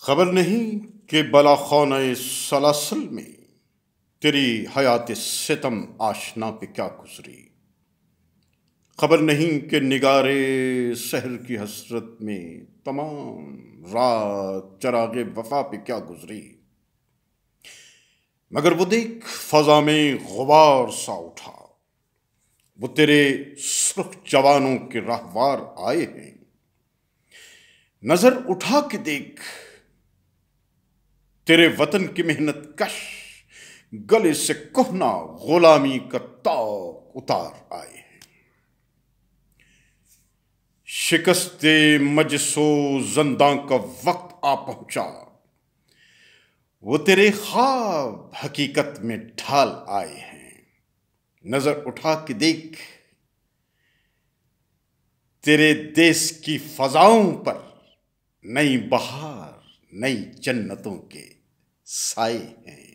خبر نہیں کہ بلا خانہ سلاسل میں تیری حیات ستم آشنا پہ کیا گزری۔ خبر نہیں کہ نگارے سحر کی حسرت میں تمام رات چراغ وفا پہ کیا گزری۔ مگر وہ دیکھ فضا میں غبار سا اٹھا، وہ تیرے سرخ جوانوں کے راہوار آئے ہیں۔ نظر اٹھا کے دیکھ، تیرے وطن کی محنت کش گلے سے کہنا غلامی کا طاق اتار آئے ہیں۔ شکست مجلس و زنداں کا وقت آ پہنچا، وہ تیرے خواب حقیقت میں ڈھال آئے ہیں۔ نظر اٹھا کے دیکھ، تیرے دیس کی فضاؤں پر نئی بہار، نئی جنتوں کے سائے ہیں۔